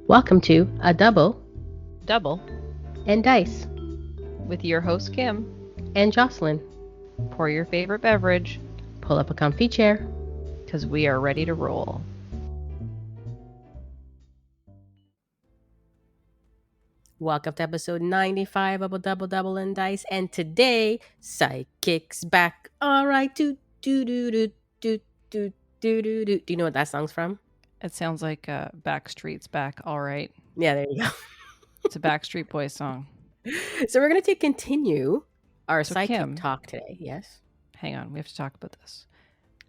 Welcome to A Double Double and Dice with your host Kim. and Jocelyn. Pour your favorite beverage Pull up a comfy chair. because we are ready to roll. Welcome to episode 95 of A Double and Dice. And today, Sidekicks back. All right. Do do do do do do do do do. Do you know what that song's from? It sounds like Backstreet's Back. All right. Yeah, there you go. It's a Backstreet Boys song. So we're going to continue our So, sidekick Kim. talk today. Yes. Hang on. We have to talk about this.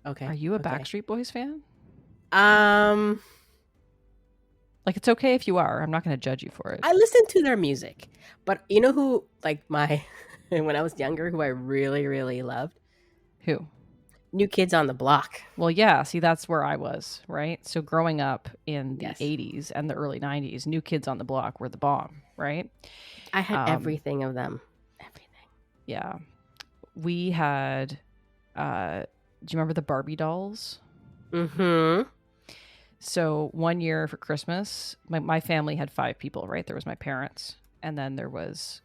Okay. Are you a okay. Backstreet Boys fan? Like, it's okay if you are. I'm not going to judge you for it. I listen to their music, but you know who, like when I was younger, who I really, really loved? Who? New Kids on the Block. Well, yeah. See, that's where I was, right? So growing up in the Yes. 80s and the early 90s, New Kids on the Block were the bomb, right? I had everything of them. Everything. Yeah. We had, do you remember the Barbie dolls? Mm-hmm. So one year for Christmas, my family had 5 people, right? There was my parents, and then there was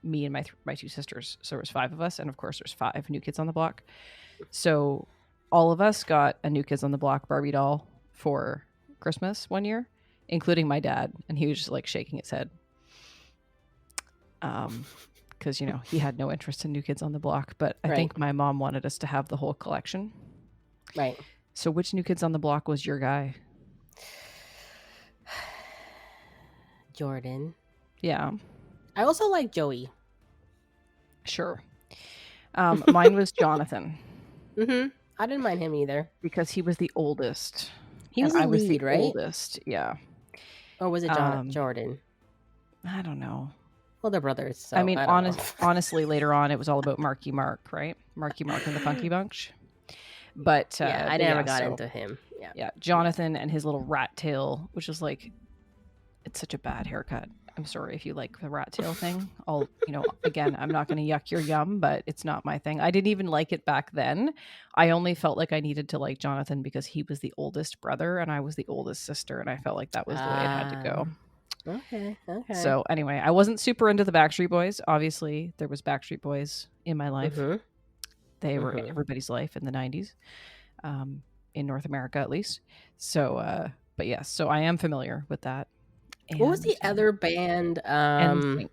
me and my 2 sisters. So there was 5 of us, and of course there's 5 New Kids on the Block. So all of us got a New Kids on the Block Barbie doll for Christmas one year, including my dad, and he was just like shaking his head. Because, he had no interest in New Kids on the Block, but I think my mom wanted us to have the whole collection. Right. So which New Kids on the Block was your guy? Jordan. Yeah. I also like Joey. Sure. Mine was Jonathan. Mm-hmm. I didn't mind him either. Because he was the oldest. He was the lead, right? Oldest, yeah. Or was it Jordan? I don't know. Well, they're brothers. So I mean, know. honestly, later on, it was all about Marky Mark, right? Marky Mark and the Funky Bunch. But yeah, I never got into him. Yeah, Jonathan and his little rat tail, which is like, it's such a bad haircut. I'm sorry if you like the rat tail thing. Again, I'm not going to yuck your yum, but it's not my thing. I didn't even like it back then. I only felt like I needed to like Jonathan because he was the oldest brother and I was the oldest sister, and I felt like that was the way it had to go. Okay. So anyway, I wasn't super into the Backstreet Boys. Obviously, there was Backstreet Boys in my life. Mm-hmm. They were in everybody's life in the 90s, in North America at least. So, but yes, so I am familiar with that. And, what was the other band? NSYNC.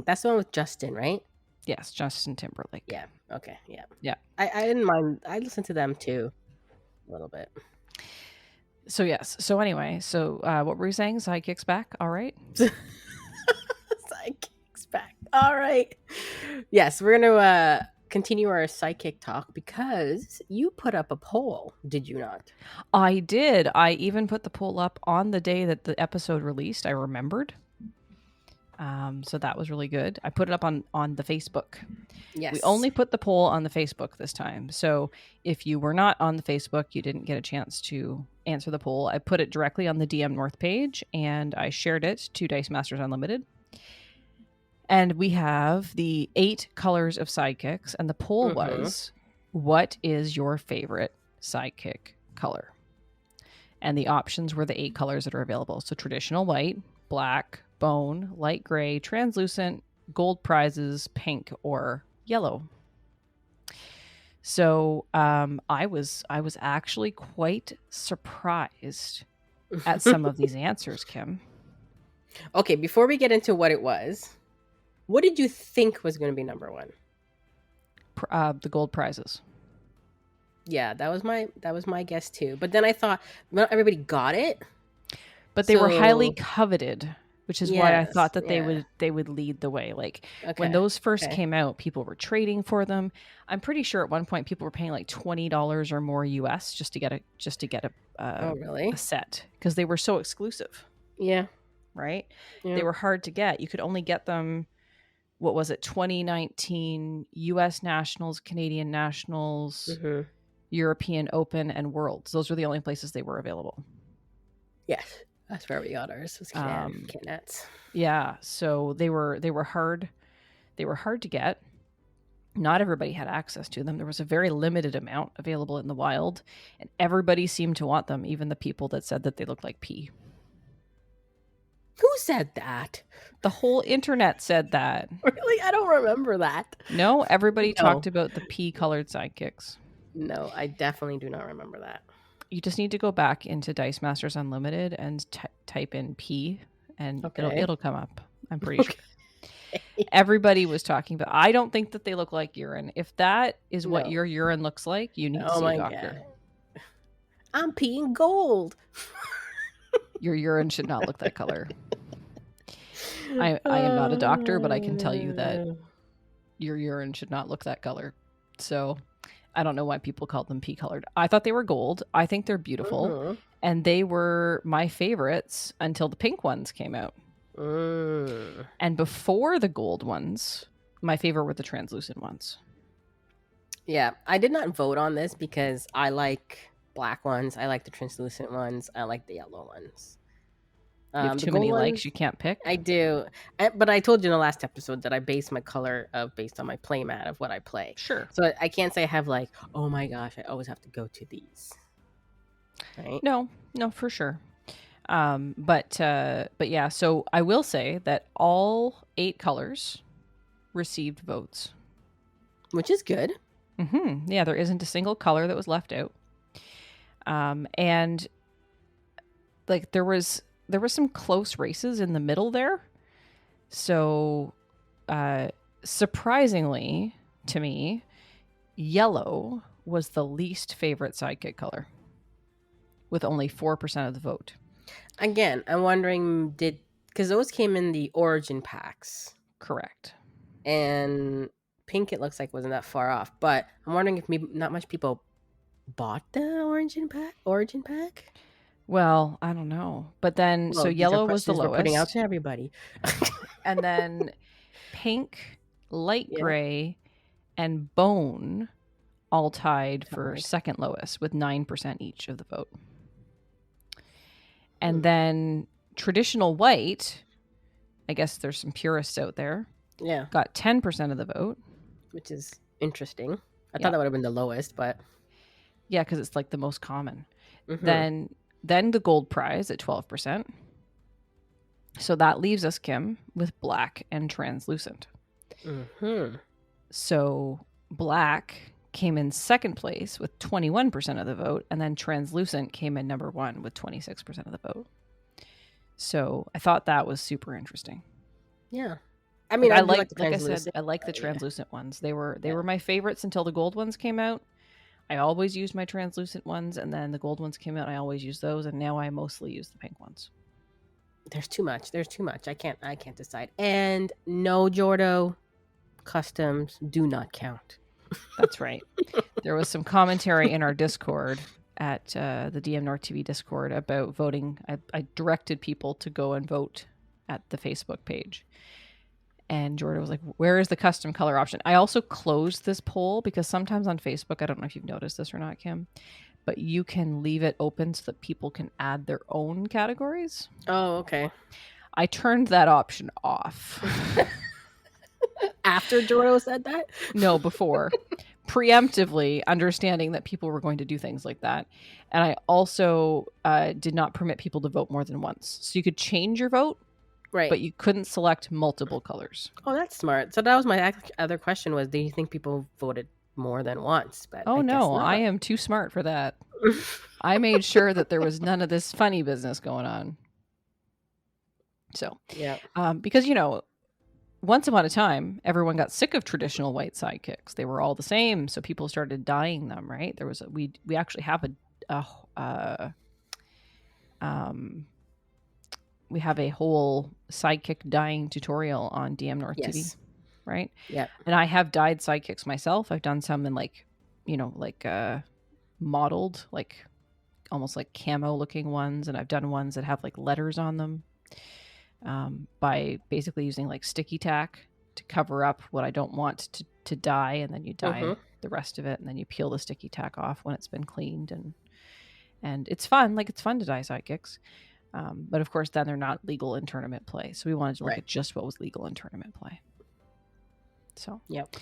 That's the one with Justin, right? Yes, Justin Timberlake. Yeah. Okay. Yeah. I didn't mind. I listened to them too, a little bit. So yes. So anyway. So what were you saying? Sidekicks back. All right. Sidekicks back. All right. Yes, we're gonna continue our sidekick talk because you put up a poll, did you not? I did. I even put the poll up on the day that the episode released. I remembered. So that was really good. I put it up on the Facebook. Yes. We only put the poll on the Facebook this time. So if you were not on the Facebook, you didn't get a chance to answer the poll. I put it directly on the dmNorth page and I shared it to Dice Masters Unlimited. And we have the 8 colors of sidekicks. And the poll was, what is your favorite sidekick color? And the options were the 8 colors that are available. So traditional white, black, bone, light gray, translucent, gold prizes, pink, or yellow. So I was actually quite surprised at some of these answers, Kim. Okay, before we get into what it was, what did you think was going to be number 1? The gold prizes. Yeah, that was my guess too. But then I thought, not everybody got it. But they were highly coveted, which is why I thought that they would lead the way. Like when those first came out, people were trading for them. I'm pretty sure at one point people were paying like $20 or more US just to get a set because they were so exclusive. Yeah. Right? Yeah. They were hard to get. You could only get them, what was it, 2019 US Nationals, Canadian Nationals, European Open, and Worlds. Those were the only places they were available. Yes. That's where we got ours. Was Canets. Yeah, so they were hard. They were hard to get. Not everybody had access to them. There was a very limited amount available in the wild, and everybody seemed to want them, even the people that said that they looked like pee. Who said that? The whole internet said that. Really? I don't remember that. No, everybody No. talked about the pea-colored sidekicks. No, I definitely do not remember that. You just need to go back into Dice Masters Unlimited and type in P, and Okay. it'll come up. I'm pretty sure. Everybody was talking about. I don't think that they look like urine. If that is what No. your urine looks like, you need to Oh see my a doctor. God. I'm peeing gold. Your urine should not look that color. I am not a doctor, but I can tell you that your urine should not look that color. So I don't know why people call them pea colored. I thought they were gold. I think they're beautiful. Mhm. And they were my favorites until the pink ones came out. And before the gold ones, my favorite were the translucent ones. Yeah, I did not vote on this because I like black ones. I like the translucent ones. I like the yellow ones. You have too many likes, you can't pick. I do, but I told you in the last episode that I base my color based on my play mat of what I play. Sure. So I can't say I have like, oh my gosh, I always have to go to these. Right? No, for sure. But yeah. So I will say that all 8 colors received votes, which is good. Mm-hmm. Yeah, there isn't a single color that was left out. And like there was some close races in the middle there. So, surprisingly to me, yellow was the least favorite sidekick color, with only 4% of the vote. Again, I'm wondering, because those came in the origin packs. Correct. And pink, it looks like, wasn't that far off. But I'm wondering if maybe not much people bought the origin pack. Well, I don't know. But then, so yellow was the lowest. We're putting out to everybody. And then pink, light gray, and bone all tied for second lowest with 9% each of the vote. And then traditional white, I guess there's some purists out there. Yeah. Got 10% of the vote. Which is interesting. I thought that would have been the lowest, but... Yeah, because it's like the most common. Mm-hmm. Then the gold prize at 12%. So that leaves us, Kim, with black and translucent. Mm-hmm. So black came in second place with 21% of the vote, and then translucent came in number 1 with 26% of the vote. So I thought that was super interesting. Yeah. I mean, I like I said, I like the translucent ones. They were my favorites until the gold ones came out. I always used my translucent ones, and then the gold ones came out. I always used those, and now I mostly use the pink ones. There's too much. I can't decide. And no, Jordo, customs do not count. That's right. There was some commentary in our Discord at the dmNorthTV Discord about voting. I directed people to go and vote at the Facebook page. And Jordan was like, where is the custom color option? I also closed this poll because sometimes on Facebook, I don't know if you've noticed this or not, Kim, but you can leave it open so that people can add their own categories. Oh, okay. I turned that option off. After Jordan said that? No, before. Preemptively understanding that people were going to do things like that. And I also did not permit people to vote more than once. So you could change your vote. Right. But you couldn't select multiple colors. Oh, that's smart. So that was my other question was, do you think people voted more than once? But no, I am too smart for that. I made sure that there was none of this funny business going on. So, yeah. Because, once upon a time, everyone got sick of traditional white sidekicks. They were all the same. So people started dyeing them, right? There was we actually have we have a whole sidekick dyeing tutorial on dmNorthTV, right? Yeah. And I have dyed sidekicks myself. I've done some in modeled, like almost like camo looking ones. And I've done ones that have like letters on them by basically using like sticky tack to cover up what I don't want to dye. And then you dye the rest of it. And then you peel the sticky tack off when it's been cleaned. And it's fun. Like, it's fun to dye sidekicks. But of course, then they're not legal in tournament play. So we wanted to look at just what was legal in tournament play. So, yep.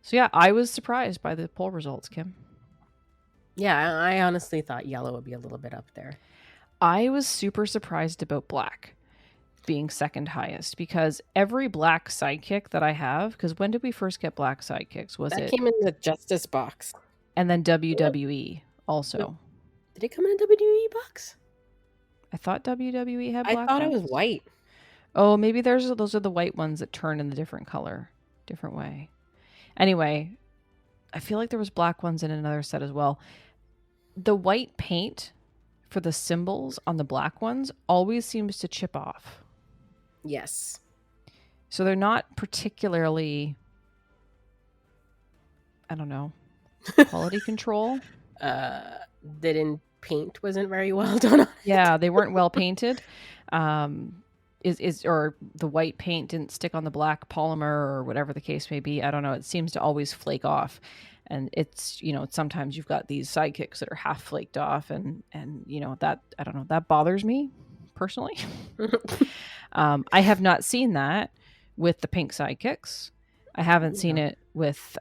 So yeah, I was surprised by the poll results, Kim. Yeah, I honestly thought yellow would be a little bit up there. I was super surprised about black being second highest, because every black sidekick that I have, because when did we first get black sidekicks? Was That it? came in the Justice box. And then WWE also. Did it come in a WWE box? I thought WWE had I black thought it ones. was white. Oh, maybe those are the white ones that turn in a different color, different way. Anyway, I feel like there was black ones in another set as well. The white paint for the symbols on the black ones always seems to chip off. Yes. So they're not particularly, I don't know, quality control. Didn't paint wasn't very well done on it. Yeah, they weren't well painted. Or the white paint didn't stick on the black polymer or whatever the case may be. I don't know. It seems to always flake off. And it's, sometimes you've got these sidekicks that are half flaked off, and that, I don't know, that bothers me personally. I have not seen that with the pink sidekicks. I haven't seen it with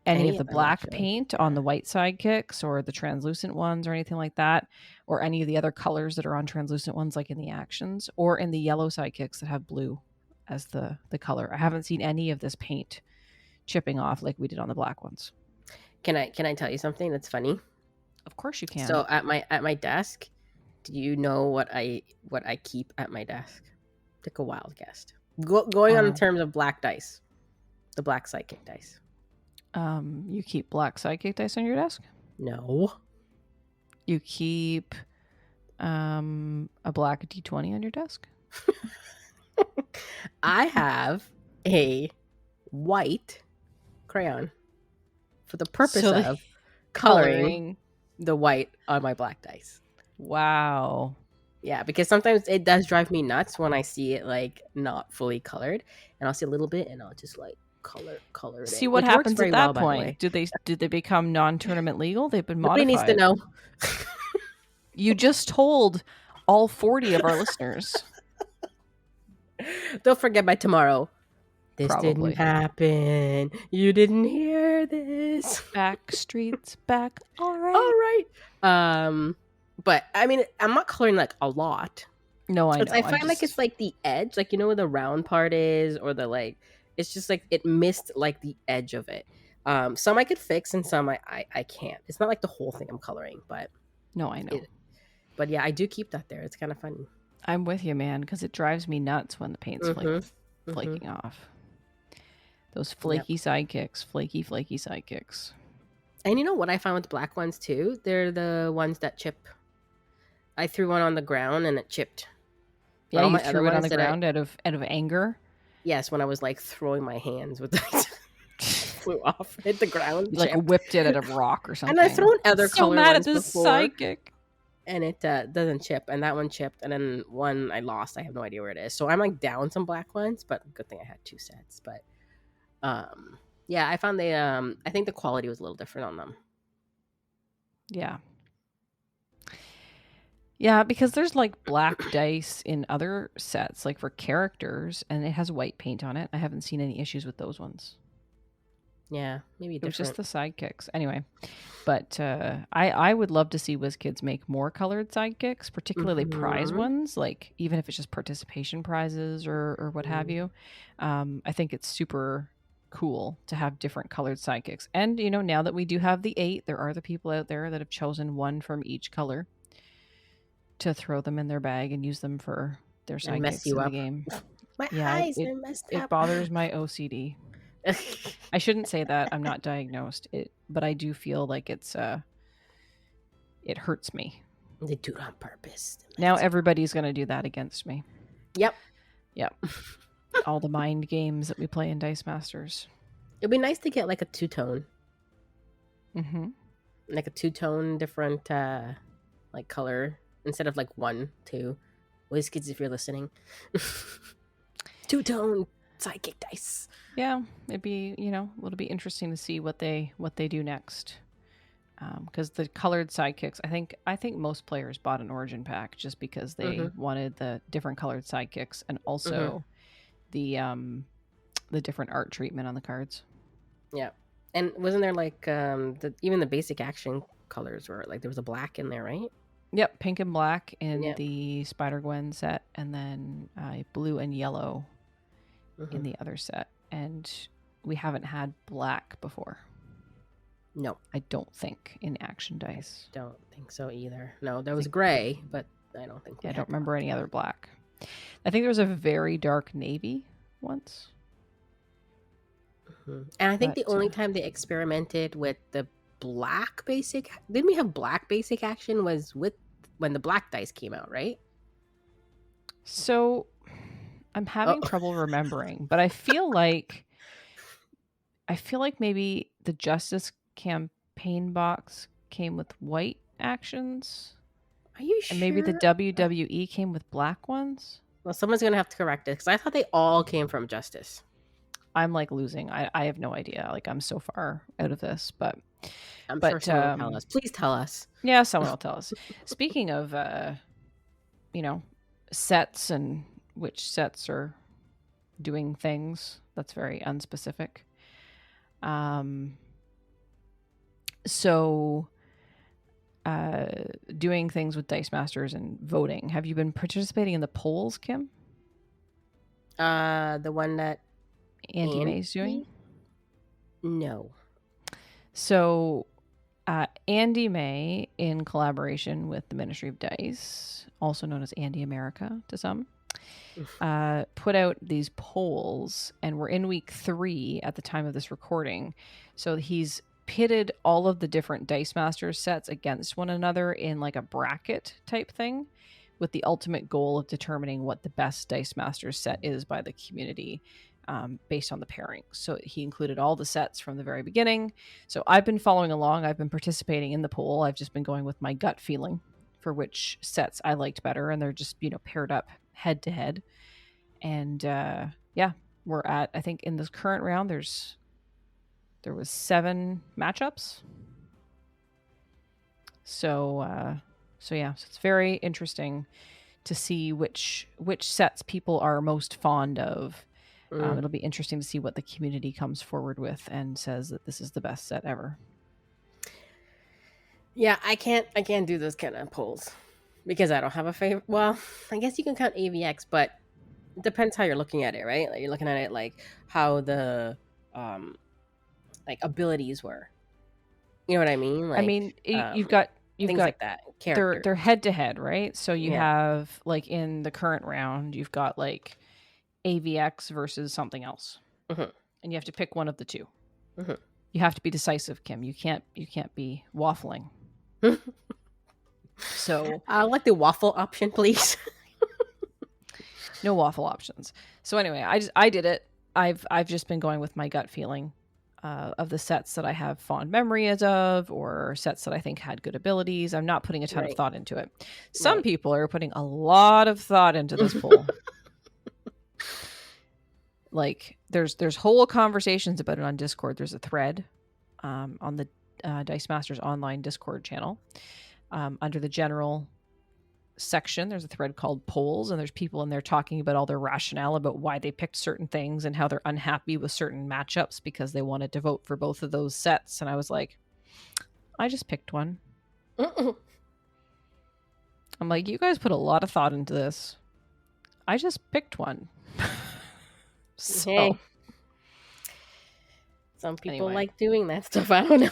any of the black paint on the white sidekicks or the translucent ones or anything like that, or any of the other colors that are on translucent ones, like in the actions, or in the yellow sidekicks that have blue as the color. I haven't seen any of this paint chipping off like we did on the black ones. Can I tell you something that's funny? Of course you can. So at my desk, do you know what I keep at my desk? Take a wild guess. Going on in terms of black dice, the black psychic dice. You keep black psychic dice on your desk? No. You keep a black D20 on your desk? I have a white crayon for the purpose of coloring the white on my black dice. Wow. Yeah, because sometimes it does drive me nuts when I see it like not fully colored, and I'll see a little bit and I'll just like color it. See what happens at that point. Did they become non-tournament legal? They've been modified. Nobody needs to know. You just told all 40 of our listeners. Don't forget by tomorrow. This didn't happen. You didn't hear this. Back streets back. All right. All right. But I mean, I'm not coloring like a lot. No, I know. I find like it's like the edge, like where the round part is, or the like. It's just like it missed like the edge of it. Some I could fix, and some I can't. It's not like the whole thing I'm coloring, but no, I know. But yeah, I do keep that there. It's kind of funny. I'm with you, man, because it drives me nuts when the paint's flaking off. Those flaky sidekicks, flaky sidekicks. And you know what I found with black ones too? They're the ones that chip. I threw one on the ground and it chipped. Yeah, you threw it on the ground out of anger. Yes, when I was like throwing my hands with the flew off, hit the ground, like whipped it at a rock or something. And I've thrown other color mad ones at this before, sidekick, and it doesn't chip. And that one chipped, and then one I lost. I have no idea where it is. So I'm like down some black ones, but good thing I had 2 sets. But yeah, I found they I think the quality was a little different on them. Yeah. Yeah, because there's like black dice in other sets, like for characters, and it has white paint on it. I haven't seen any issues with those ones. Yeah, maybe different. It was just the sidekicks. Anyway, but I would love to see WizKids make more colored sidekicks, particularly prize ones, like even if it's just participation prizes or what have you. I think it's super cool to have different colored sidekicks. And, now that we do have the 8, there are the people out there that have chosen one from each color to throw them in their bag and use them for their sidekicks in the game. My eyes are messed up. It bothers my OCD. I shouldn't say that. I'm not diagnosed. But I do feel like it hurts me. They do it on purpose. Now everybody's going to do that against me. Yep. All the mind games that we play in Dice Masters. It'd be nice to get like a 2-tone. Mm-hmm. Like a 2-tone different like color instead of like 1, 2. WizKids, if you're listening. 2-tone psychic dice. Yeah, it'd be, it'll be interesting to see what they do next. Because the colored sidekicks, I think most players bought an origin pack just because they wanted the different colored sidekicks and also the different art treatment on the cards. Yeah, and wasn't there like even the basic action colors were like there was a black in there, right? Yep, pink and black in Yeah. the Spider-Gwen set, and then blue and yellow in the other set. And we haven't had black before. No. I don't think in Action Dice. I don't think so either. No, there was gray, but I don't think we I had don't remember any black. other black. I think there was a very dark navy once. And I think the only time they experimented with the black basic, didn't we have black basic action, was with when the black dice came out, right? So I'm having trouble remembering, but I feel like maybe the Justice campaign box came with white actions. Are you sure? And maybe the WWE came with black ones. Well, someone's gonna have to correct it because I thought they all came from Justice. I'm like losing. I have no idea. Like I'm so far out of this, but I'm sure someone will tell us. Please tell us. Yeah, someone will tell us. Speaking of, sets and which sets are doing things, that's very unspecific. So, doing things with Dice Masters and voting. Have you been participating in the polls, Kim? The one that Andy May's doing? No. So, Andy May, in collaboration with the Ministry of Dice, also known as Andy America to some, put out these polls, and we're in week 3 at the time of this recording. So he's pitted all of the different Dice Masters sets against one another in like a bracket type thing, with the ultimate goal of determining what the best Dice Masters set is by the community, based on the pairing. So he included all the sets from the very beginning. So I've been following along. I've been participating in the poll. I've just been going with my gut feeling for which sets I liked better, and they're just paired up head to head. And we're at, I think in this current round there was 7 matchups. So it's very interesting to see which sets people are most fond of. It'll be interesting to see what the community comes forward with and says that this is the best set ever. Yeah, I can't do those kind of polls because I don't have a favorite. Well, I guess you can count AVX, but it depends how you're looking at it, right? Like you're looking at it like how the like abilities were. You know what I mean? Like, I mean, you've got things like that. They're head to head, right? So you have like in the current round, you've got like AVX versus something else, and you have to pick one of the two. You have to be decisive, Kim. You can't be waffling. So I like the waffle option, please. No waffle options. So anyway, I did it. I've just been going with my gut feeling of the sets that I have fond memories of, or sets that I think had good abilities. I'm not putting a ton of thought into it. Some people are putting a lot of thought into this poll. Like there's whole conversations about it on Discord. There's a thread on the Dice Masters online Discord channel. Under the general section, there's a thread called polls, and there's people in there talking about all their rationale about why they picked certain things and how they're unhappy with certain matchups because they wanted to vote for both of those sets. And I was like, I just picked one. I'm like, you guys put a lot of thought into this. I just picked one. So hey. Some people like doing that stuff. I don't know.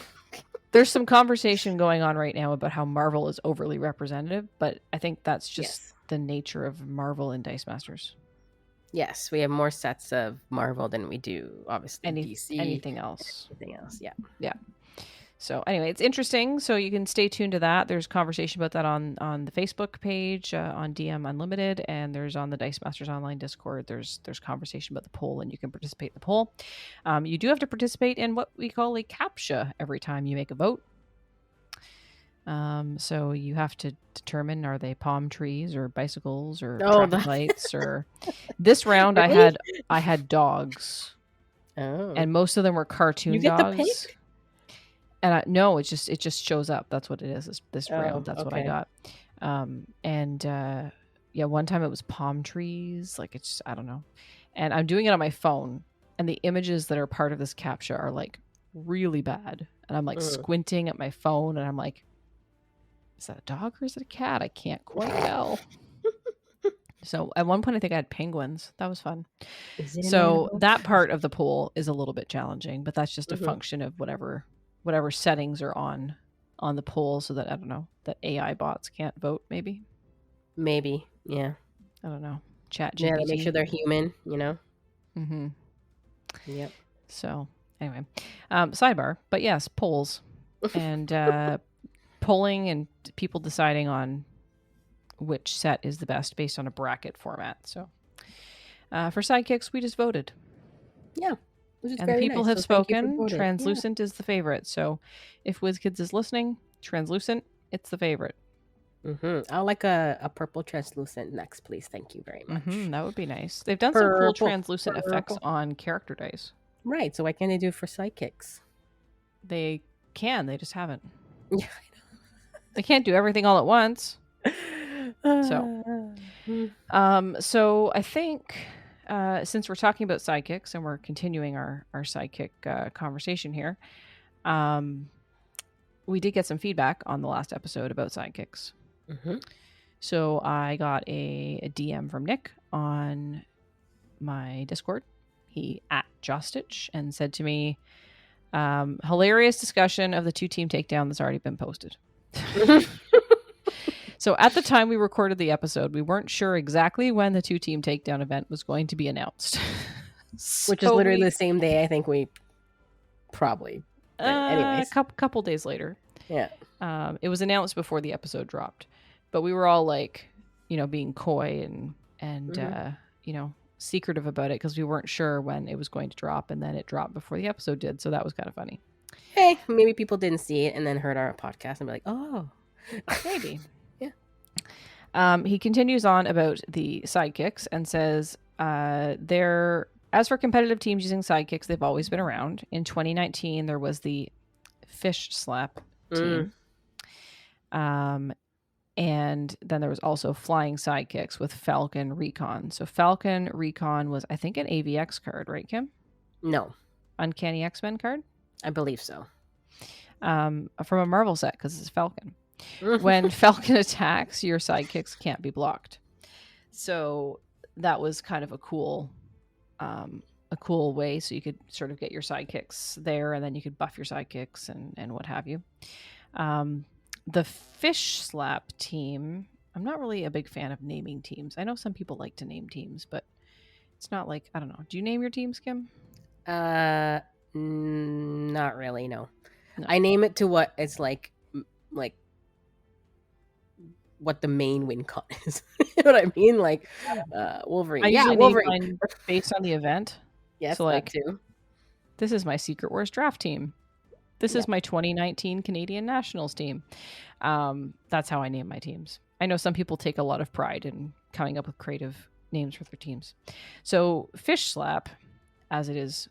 There's some conversation going on right now about how Marvel is overly representative, but I think that's just the nature of Marvel and Dice Masters. Yes, we have more sets of Marvel than we do, obviously, DC. Anything else. Yeah. So anyway, it's interesting. So you can stay tuned to that. There's conversation about that on the Facebook page, on DM Unlimited, and there's on the Dice Masters online Discord. There's conversation about the poll, and you can participate in the poll. You do have to participate in what we call a CAPTCHA every time you make a vote. So you have to determine, are they palm trees or bicycles or traffic lights or this round I had dogs. Oh. And most of them were cartoon dogs. You get the pick? And no, it just shows up. That's what it is. This round, that's what I got. One time it was palm trees. Like it's, I don't know. And I'm doing it on my phone, and the images that are part of this CAPTCHA are like really bad. And I'm like squinting at my phone, and I'm like, is that a dog or is it a cat? I can't quite tell. So at one point, I think I had penguins. That was fun. Is it an So animal? that part of the pool is a little bit challenging, but that's just a Mm-hmm. function of whatever settings are on the poll, so that I don't know that AI bots can't vote. Maybe Maybe. Yeah. I don't know. Chat Yeah, to make sure GPT. they're human, you know? Mm-hmm. Yep. So anyway, sidebar. But yes, polls and polling and people deciding on which set is the best based on a bracket format. So for sidekicks, we just voted. Yeah. Which is And the very people nice. have So thank you for spoken. voting. Yeah. Translucent is the favorite. So if WizKids is listening, Translucent, it's the favorite. Mm-hmm. I'll like a purple translucent next, please. Thank you very much. Mm-hmm, that would be nice. They've done some cool Purple. translucent effects Purple. on character dice. Right. So what can they do for sidekicks? They can. They just haven't. Yeah. They can't do everything all at once. So. So I think since we're talking about sidekicks and we're continuing our sidekick conversation here, we did get some feedback on the last episode about sidekicks. Mm-hmm. So I got a DM from Nick on my Discord. He at JoceStitch and said to me, hilarious discussion of the 2-team takedown that's already been posted. So at the time we recorded the episode, we weren't sure exactly when the 2-team takedown event was going to be announced. Which is literally the same day I think we probably. Anyways. A couple days later. Yeah. It was announced before the episode dropped. But we were all like, being coy and secretive about it because we weren't sure when it was going to drop, and then it dropped before the episode did. So that was kind of funny. Hey, maybe people didn't see it and then heard our podcast and be like, oh. Maybe. Yeah. He continues on about the sidekicks and says, as for competitive teams using sidekicks, they've always been around. In 2019, there was the fish slap team. And then there was also flying sidekicks with Falcon Recon. So Falcon Recon was, I think, an AVX card, right, Kim? No. Uncanny X-Men card? I believe so. From a Marvel set, because it's Falcon. When Falcon attacks, your sidekicks can't be blocked. So that was kind of a cool way. So you could sort of get your sidekicks there, and then you could buff your sidekicks and what have you. The fish slap team, I'm not really a big fan of naming teams. I know some people like to name teams, but it's not like, I don't know. Do you name your teams, Kim? Not really, no. I name it to what it's like what the main win con is. You know what I mean? Like Wolverine. I usually Wolverine. name mine based on the event. Yes, so like, that too. This is my Secret Wars draft team. This is my 2019 Canadian Nationals team. That's how I name my teams. I know some people take a lot of pride in coming up with creative names for their teams. So Fish Slap, as it is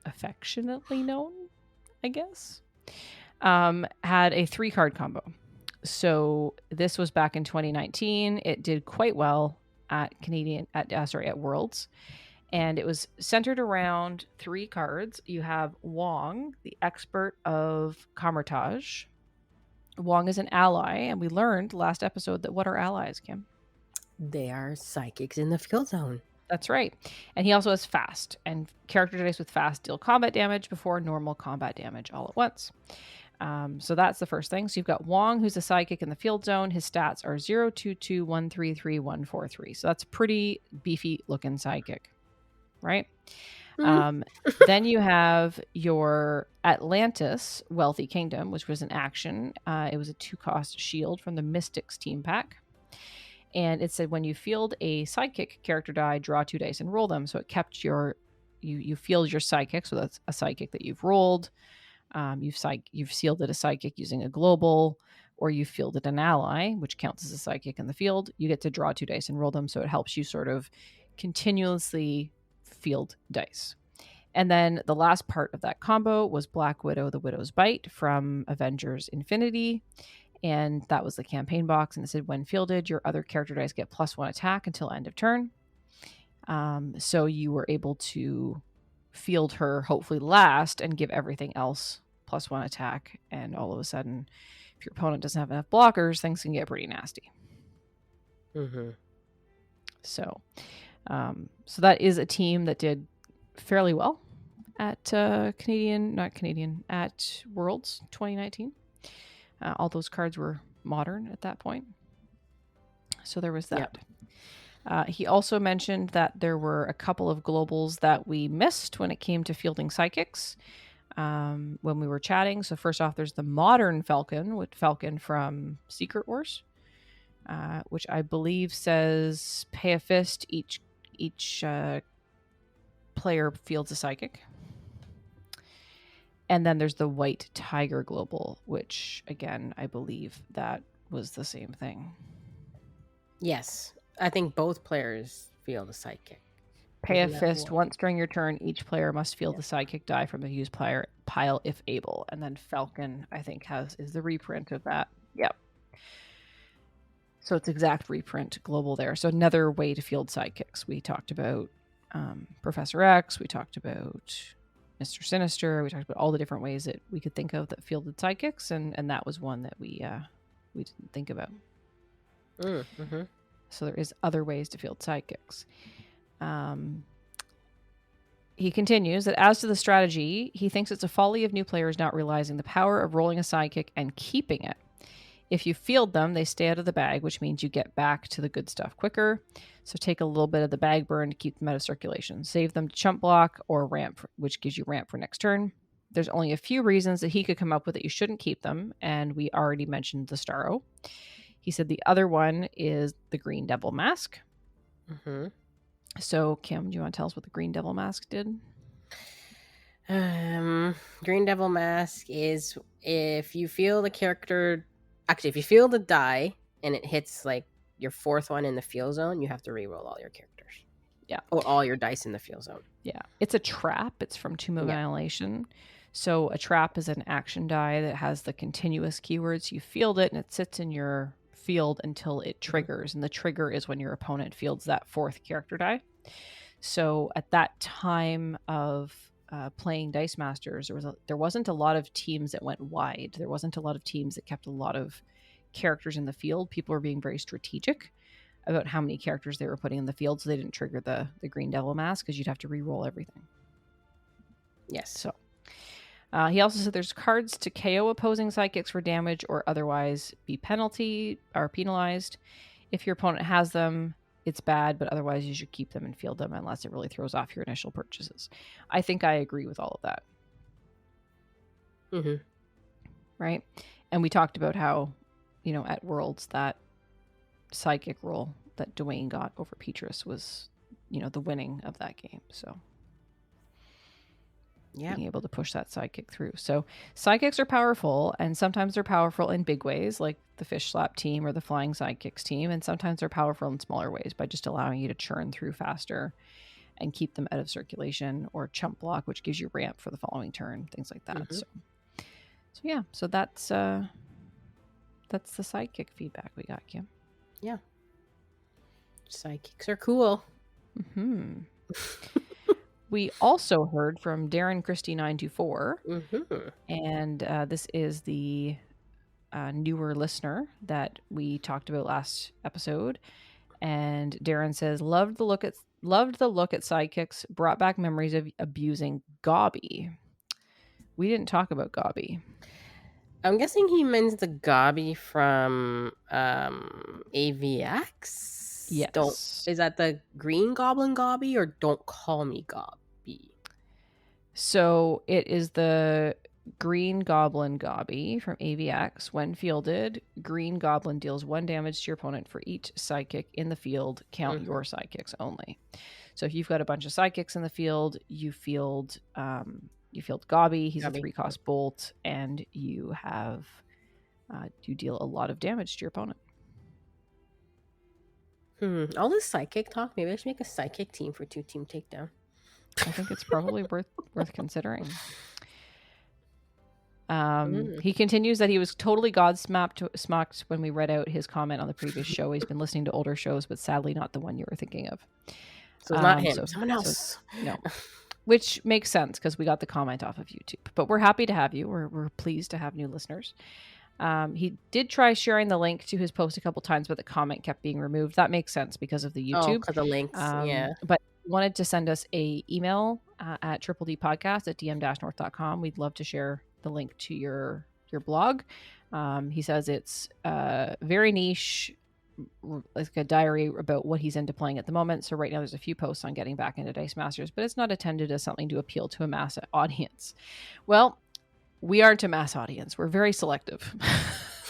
affectionately known, I guess, had a 3-card combo. So this was back in 2019. It did quite well at Worlds. And it was centered around 3 cards. You have Wong, the expert of Camertage. Wong is an ally, and we learned last episode that what are allies, Kim? They are psychics in the field zone. That's right. And he also has fast, and character dice with fast deal combat damage before normal combat damage all at once. So that's the first thing. So you've got Wong, who's a sidekick in the field zone. His stats are 022133143. So that's a pretty beefy looking sidekick. Right? Mm-hmm. Then you have your Atlantis Wealthy Kingdom, which was an action. It was a 2-cost shield from the Mystics team pack. And it said when you field a sidekick character die, draw 2 dice and roll them. So it kept you field your sidekick. So that's a sidekick that you've rolled. You've sealed it a sidekick using a global, or you fielded an ally, which counts as a sidekick in the field. You get to draw 2 dice and roll them. So it helps you sort of continuously field dice. And then the last part of that combo was Black Widow, the Widow's Bite from Avengers Infinity. And that was the campaign box. And it said when fielded, your other character dice get +1 attack until end of turn. So you were able to field her hopefully last and give everything else +1 attack. And all of a sudden If your opponent doesn't have enough blockers, things can get pretty nasty. Mm-hmm. So that is a team that did fairly well at at Worlds 2019. All those cards were modern at that point. So there was that. Yep. He also mentioned that there were a couple of globals that we missed when it came to fielding Sidekicks when we were chatting. So first off, there's the modern Falcon with Falcon from Secret Wars, which I believe says pay a fist, each player fields a psychic. And then there's the White Tiger Global, which, again, I believe that was the same thing. Yes. I think both players field a psychic. Pay a fist. Once during your turn, each player must field the psychic die from the used pile if able. And then Falcon, I think, is the reprint of that. Yep. So it's exact reprint global there. So another way to field sidekicks. We talked about Professor X. We talked about Mr. Sinister. We talked about all the different ways that we could think of that fielded sidekicks, and that was one that we didn't think about. Mm-hmm. So there is other ways to field sidekicks. He continues that as to the strategy, he thinks it's a folly of new players not realizing the power of rolling a sidekick and keeping it. If you field them, they stay out of the bag, which means you get back to the good stuff quicker. So take a little bit of the bag burn to keep them out of circulation. Save them to chump block or ramp, which gives you ramp for next turn. There's only a few reasons that he could come up with that you shouldn't keep them, and we already mentioned the Starro. He said the other one is the Green Devil Mask. Mm-hmm. So, Kim, do you want to tell us what the Green Devil Mask did? Green Devil Mask is if you field a character... Actually, if you field a die and it hits like your fourth one in the field zone, you have to reroll all your characters. Yeah. Or all your dice in the field zone. Yeah. It's a trap. It's from Tomb of Annihilation. So a trap is an action die that has the continuous keywords. You field it and it sits in your field until it triggers. And the trigger is when your opponent fields that fourth character die. So at that time of playing Dice Masters, there wasn't a lot of teams that went wide. There wasn't a lot of teams that kept a lot of characters in the field. People were being very strategic about how many characters they were putting in the field, so they didn't trigger the Green Devil Mask because you'd have to re-roll everything. Yes. So he also said there's cards to KO opposing sidekicks for damage or otherwise be penalized. If your opponent has them, it's bad, but otherwise you should keep them and field them unless it really throws off your initial purchases. I think I agree with all of that. Mm-hmm. Right? And we talked about how, at Worlds, that psychic roll that Dwayne got over Petrus was, the winning of that game. So being able to push that sidekick through. So sidekicks are powerful, and sometimes they're powerful in big ways, like the fish slap team or the flying sidekicks team, and sometimes they're powerful in smaller ways by just allowing you to churn through faster and keep them out of circulation, or chump block, which gives you ramp for the following turn, things like that. Mm-hmm. So that's the sidekick feedback we got, Kim. Yeah, sidekicks are cool. Mm-hmm. We also heard from Darren Christie 924, mm-hmm. and this is the newer listener that we talked about last episode. And Darren says, loved the look at sidekicks, brought back memories of abusing Gobby. We didn't talk about Gobby. I'm guessing he means the Gobby from AVX. Yes. Is that the Green Goblin Gobby or Don't Call Me Gobby? So it is the Green Goblin Gobby from AVX. When fielded, Green Goblin deals 1 damage to your opponent for each sidekick in the field. Count your sidekicks only. So if you've got a bunch of sidekicks in the field, you field Gobby. He's a 3-cost bolt, and you deal a lot of damage to your opponent. All this psychic talk. Maybe I should make a psychic team for 2-team takedown. I think it's probably worth considering. He continues that he was totally smacked when we read out his comment on the previous show. He's been listening to older shows, but sadly not the one you were thinking of. So it's not him, someone else. No. Which makes sense because we got the comment off of YouTube. But we're happy to have you. We're pleased to have new listeners. He did try sharing the link to his post a couple times, but the comment kept being removed. That makes sense because of the Oh, YouTube. because the links. Yeah. But wanted to send us a email at tripledpodcast@dm-north.com. We'd love to share the link to your blog. He says it's very niche, like a diary about what he's into playing at the moment. So right now there's a few posts on getting back into Dice Masters, but it's not intended as something to appeal to a mass audience. Well, we aren't a mass audience. We're very selective.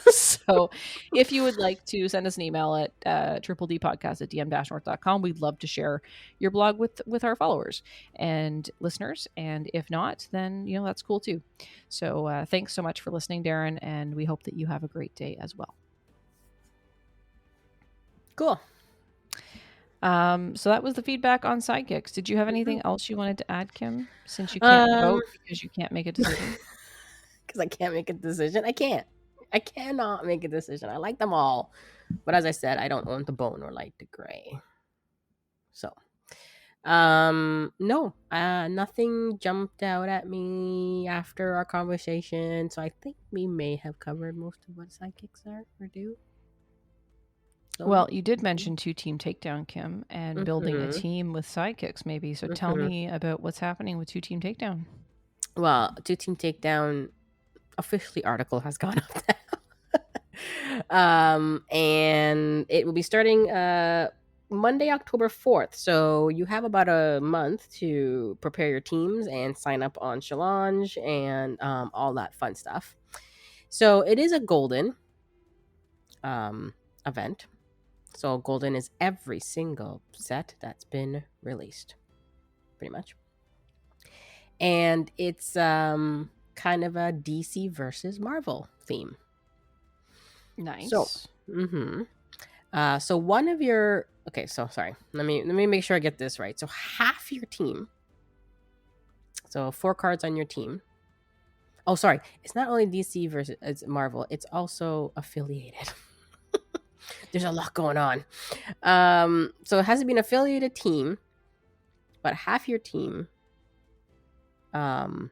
So if you would like to send us an email at tripledpodcast@dm-north.com, we'd love to share your blog with our followers and listeners. And if not, then, that's cool too. So thanks so much for listening, Darren. And we hope that you have a great day as well. Cool. So that was the feedback on Sidekicks. Did you have anything else you wanted to add, Kim, since you can't vote because you can't make a decision? Because I can't make a decision. I cannot make a decision. I like them all. But as I said, I don't want the bone or light the gray. So, no, nothing jumped out at me after our conversation. So I think we may have covered most of what sidekicks are or do. So, well, you did mention 2-team takedown, Kim, and building a team with sidekicks, maybe. So tell me about what's happening with 2-team takedown. Well, 2-team takedown officially article has gone up now. And it will be starting Monday, October 4th. So you have about a month to prepare your teams and sign up on Challenge and all that fun stuff. So it is a golden event. So golden is every single set that's been released, pretty much. And it's kind of a DC versus Marvel theme. Nice. So, so one of your sorry. Let me make sure I get this right. So half your team. So 4 cards on your team. Oh, sorry. It's not only DC versus Marvel. It's also affiliated. There's a lot going on. So it has to be an affiliated team, but half your team coming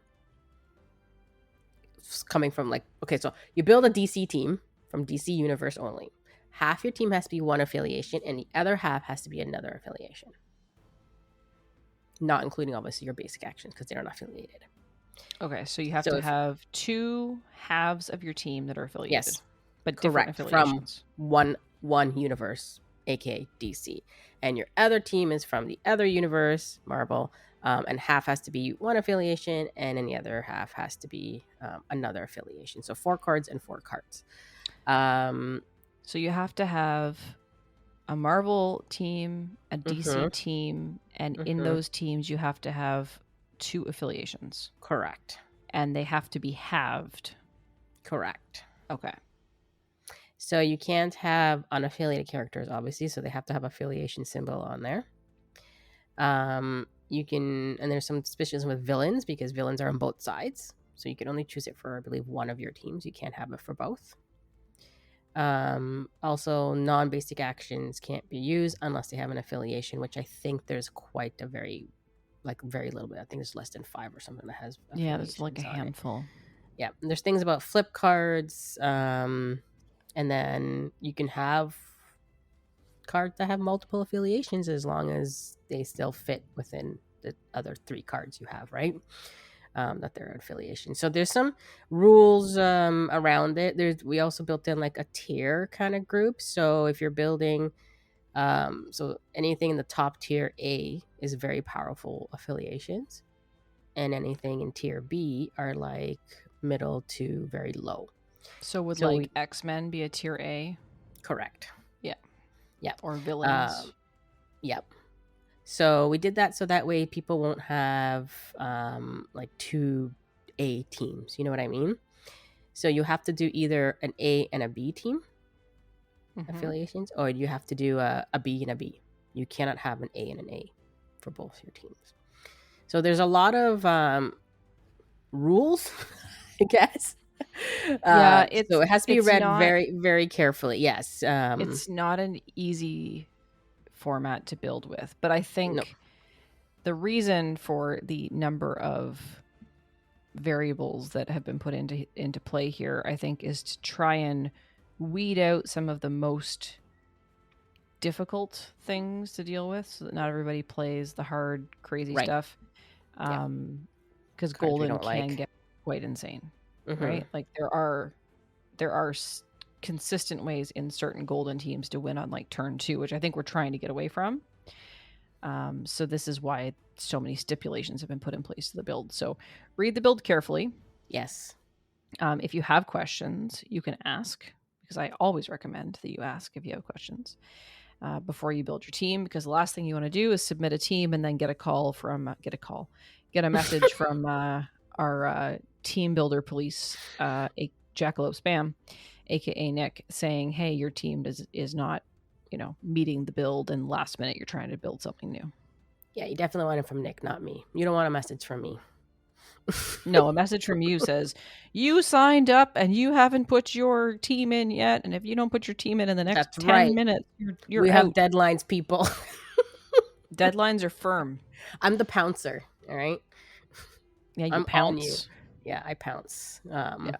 from so you build a DC team from DC Universe only. Half your team has to be one affiliation, and the other half has to be another affiliation. Not including, obviously, your basic actions, because they're not affiliated. Okay, so you have to have 2 halves of your team that are affiliated. Yes, but correct. Different affiliations. From one universe, aka DC. And your other team is from the other universe, Marvel, and half has to be one affiliation, and then the other half has to be another affiliation. So 4 cards and 4 cards. So you have to have a Marvel team, a DC team, and in those teams you have to have 2 affiliations. Correct. And they have to be halved. Correct. Okay. So you can't have unaffiliated characters, obviously, so they have to have affiliation symbol on there. You can, and there's some suspicions with villains, because villains are on both sides. So you can only choose it for, I believe, one of your teams. You can't have it for both. Also, non-basic actions can't be used unless they have an affiliation, which I think there's quite a very little bit. I think it's less than 5 or something that has. Yeah, there's like a handful. Yeah, and there's things about flip cards, and then you can have cards that have multiple affiliations as long as they still fit within the other 3 cards you have, right? That they're affiliation. So there's some rules around it. We also built in like a tier kind of group. So if you're building, so anything in the top tier A is very powerful affiliations, and anything in tier B are like middle to very low. So would X-Men be a tier A? Correct. Yeah. Or villains. Yep. So we did that so that way people won't have like 2 A teams. You know what I mean? So you have to do either an A and a B team affiliations, or you have to do a B and a B. You cannot have an A and an A for both your teams. So there's a lot of rules, I guess. Yeah, so it has to be read very, very carefully. Yes. It's not an easy format to build with, but I think the reason for the number of variables that have been put into play here, I think, is to try and weed out some of the most difficult things to deal with, so that not everybody plays the hard, crazy Right. stuff. Yeah. Because Cards we golden don't can like. get quite insane, Mm-hmm. right? Like there are consistent ways in certain golden teams to win on like turn 2, which I think we're trying to get away from. So this is why so many stipulations have been put in place to the build. So read the build carefully. Yes. If you have questions, you can ask, because I always recommend that you ask if you have questions before you build your team, because the last thing you want to do is submit a team and then get a message from our team builder police, a Jackalope Spam, aka Nick, saying, hey, your team is not meeting the build, and last minute you're trying to build something new. Yeah, you definitely want it from Nick, not me. You don't want a message from me. No, a message from you says, you signed up and you haven't put your team in yet, and if you don't put your team in the next That's 10 right. minutes, you're we out. have deadlines, people. Deadlines are firm. I'm the pouncer, all right? Yeah, you I'm pounce. on you. Yeah, I pounce. Yeah.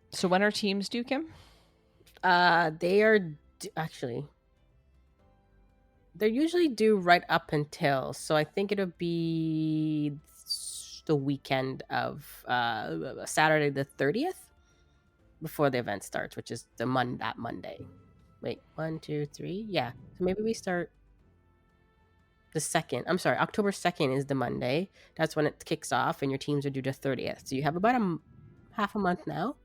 So when are teams due, Kim? They are actually, they're usually due right up until, so I think it'll be the weekend of Saturday the 30th before the event starts, which is that Monday. Wait, 1, 2, 3. Yeah. So maybe we start the 2nd. I'm sorry, October 2nd is the Monday. That's when it kicks off, and your teams are due to 30th. So you have about half a month now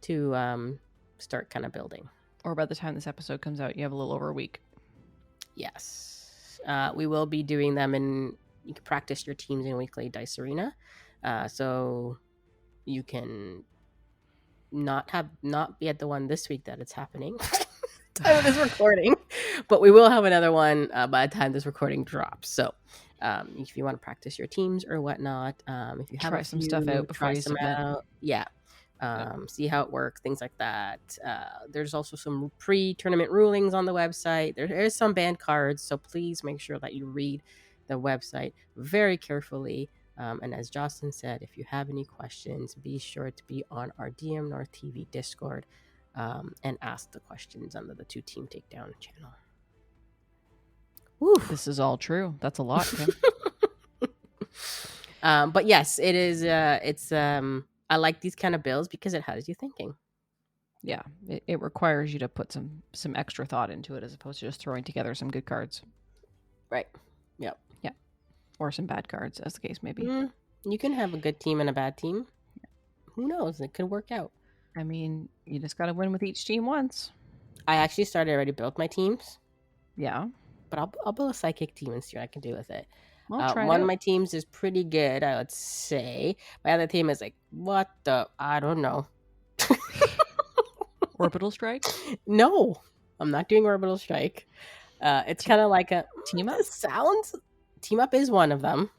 to start kind of building. Or by the time this episode comes out, you have a little over a week. Yes. We will be doing them, and you can practice your teams in weekly Dice Arena. So you can not be at the one this week that it's happening. Time of this recording, but we will have another one by the time this recording drops. So if you want to practice your teams or whatnot, if you have Try some stuff out before you submit. Yeah. See how it works, things like that. There's also some pre-tournament rulings on the website. There is some banned cards, so please make sure that you read the website very carefully. And as Jocelyn said, if you have any questions, be sure to be on our dmNorthTV Discord and ask the questions under the 2 Team Takedown channel. Woo. This is all true. That's a lot, Kim. But yes, it is. It's I like these kind of builds because it has you thinking. Yeah, it requires you to put some extra thought into it, as opposed to just throwing together some good cards. Right. Yep. Yeah. Or some bad cards, as the case may be. You can have a good team and a bad team. Who knows? It could work out. I mean, you just got to win with each team once. I actually already built my teams. Yeah. But I'll build a psychic team and see what I can do with it. Try one of my teams is pretty good, I would say. My other team is like, what the? I don't know. Orbital Strike? No, I'm not doing Orbital Strike. It's kind of like a Team Up? Team Up is one of them.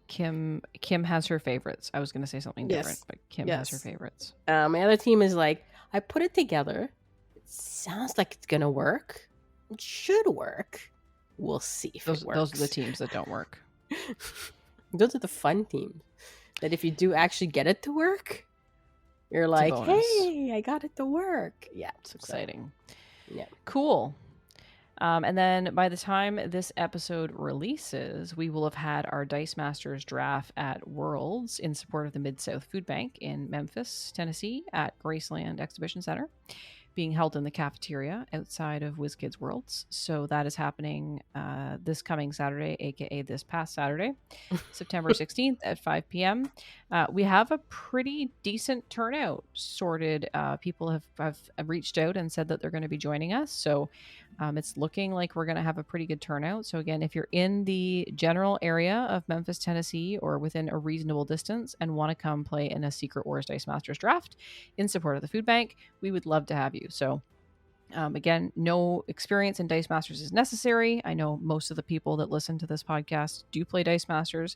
Kim has her favorites. I was going to say something different, but Kim has her favorites. My other team is like, I put it together. It sounds like it's going to work. It should work. We'll see if it works. Those are the teams that don't work. Those are the fun teams. That if you do actually get it to work, you're like, hey, I got it to work. Yeah, it's exciting. Yeah. Cool. And then by the time this episode releases, we will have had our Dice Masters draft at Worlds in support of the Mid-South Food Bank in Memphis, Tennessee at Graceland Exhibition Center, being held in the cafeteria outside of WizKids Worlds. So that is happening this coming Saturday, aka this past Saturday, September 16th at 5 p.m. We have a pretty decent turnout. People have reached out and said that they're going to be joining us. So it's looking like we're going to have a pretty good turnout. So again, if you're in the general area of Memphis, Tennessee, or within a reasonable distance and want to come play in a Secret Wars Dice Masters draft in support of the food bank, we would love to have you. So again, no experience in Dice Masters is necessary. I know most of the people that listen to this podcast do play Dice Masters,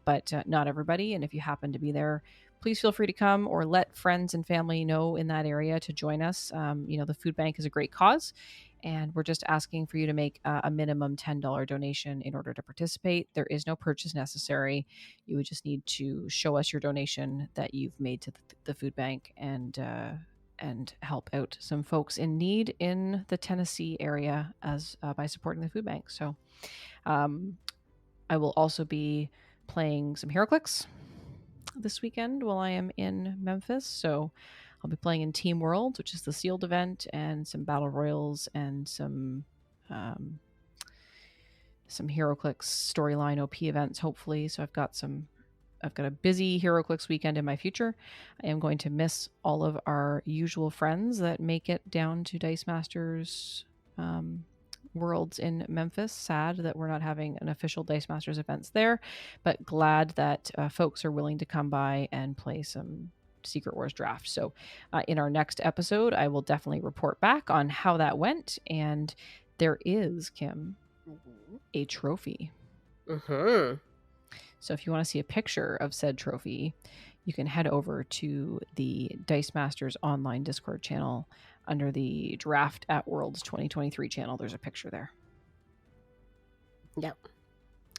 but not everybody. And if you happen to be there, please feel free to come, or let friends and family know in that area to join us. The food bank is a great cause, and we're just asking for you to make a minimum $10 donation in order to participate. There is no purchase necessary. You would just need to show us your donation that you've made to the food bank, and help out some folks in need in the Tennessee area as by supporting the food bank. So I will also be playing some HeroClix this weekend while I am in Memphis. So I'll be playing in Team Worlds, which is the sealed event, and some battle royals and some HeroClix storyline OP events, hopefully. So I've got a busy HeroClix weekend in my future. I am going to miss all of our usual friends that make it down to Dice Masters Worlds in Memphis. Sad that we're not having an official Dice Masters events there, but glad that folks are willing to come by and play some Secret Wars draft. So in our next episode, I will definitely report back on how that went. And there is, Kim, a trophy. Mm-hmm. So if you want to see a picture of said trophy, you can head over to the Dice Masters online Discord channel under the Draft at Worlds 2023 channel. There's a picture there. Yep.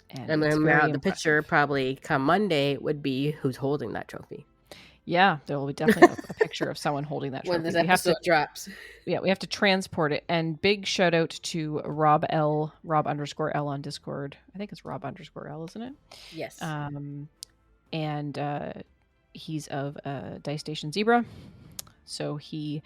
And the picture probably come Monday would be who's holding that trophy. Yeah, there will be definitely a picture of someone holding that trophy. When this episode drops. Yeah, we have to transport it. And big shout out to Rob _L on Discord. I think it's Rob _L, isn't it? Yes. And he's of Dice Station Zebra. So he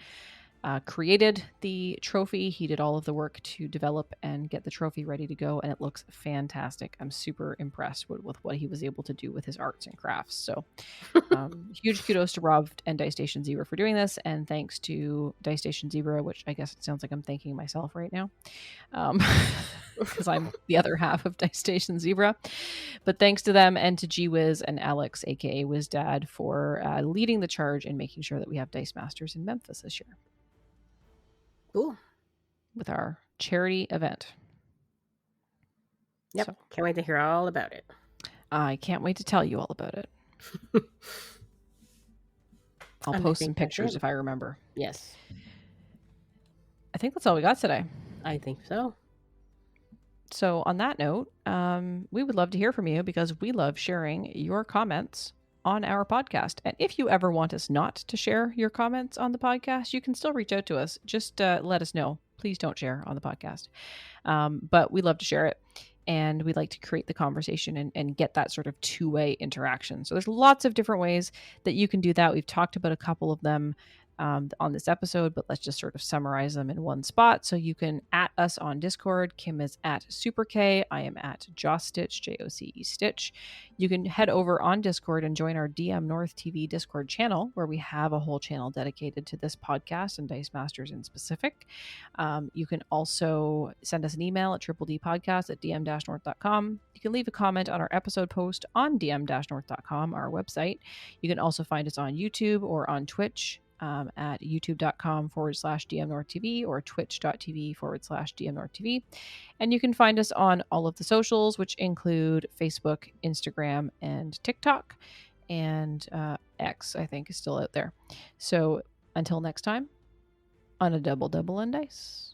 created the trophy. He did all of the work to develop and get the trophy ready to go, and it looks fantastic. I'm super impressed with what he was able to do with his arts and crafts. So huge kudos to Rob and Dice Station Zebra for doing this, and thanks to Dice Station Zebra, which I guess it sounds like I'm thanking myself right now, because I'm the other half of Dice Station Zebra. But thanks to them, and to G-Wiz and Alex, aka WizDad, for leading the charge in making sure that we have Dice Masters in Memphis this year. Cool. With our charity event. Yep. So, can't wait to hear all about it. I can't wait to tell you all about it. I'll post some pictures if I remember. Yes. I think that's all we got today. I think so. So on that note, we would love to hear from you, because we love sharing your comments on our podcast. And if you ever want us not to share your comments on the podcast, you can still reach out to us. Just let us know. Please don't share on the podcast. But we love to share it. And we like to create the conversation and get that sort of two-way interaction. So there's lots of different ways that you can do that. We've talked about a couple of them on this episode, but let's just sort of summarize them in one spot. So you can @ us on Discord. Kim is @ SuperK. I am @ JoceStitch, JOCE Stitch. You can head over on Discord and join our dmNorthTV Discord channel, where we have a whole channel dedicated to this podcast and Dice Masters in specific. You can also send us an email at triple-dpodcast@dm-north.com. You can leave a comment on our episode post on dm-north.com, our website. You can also find us on YouTube or on Twitch. At youtube.com/dmNorthTV or twitch.tv/dmNorthTV. And you can find us on all of the socials, which include Facebook, Instagram, and TikTok. And X, I think, is still out there. So until next time, on a double and dice.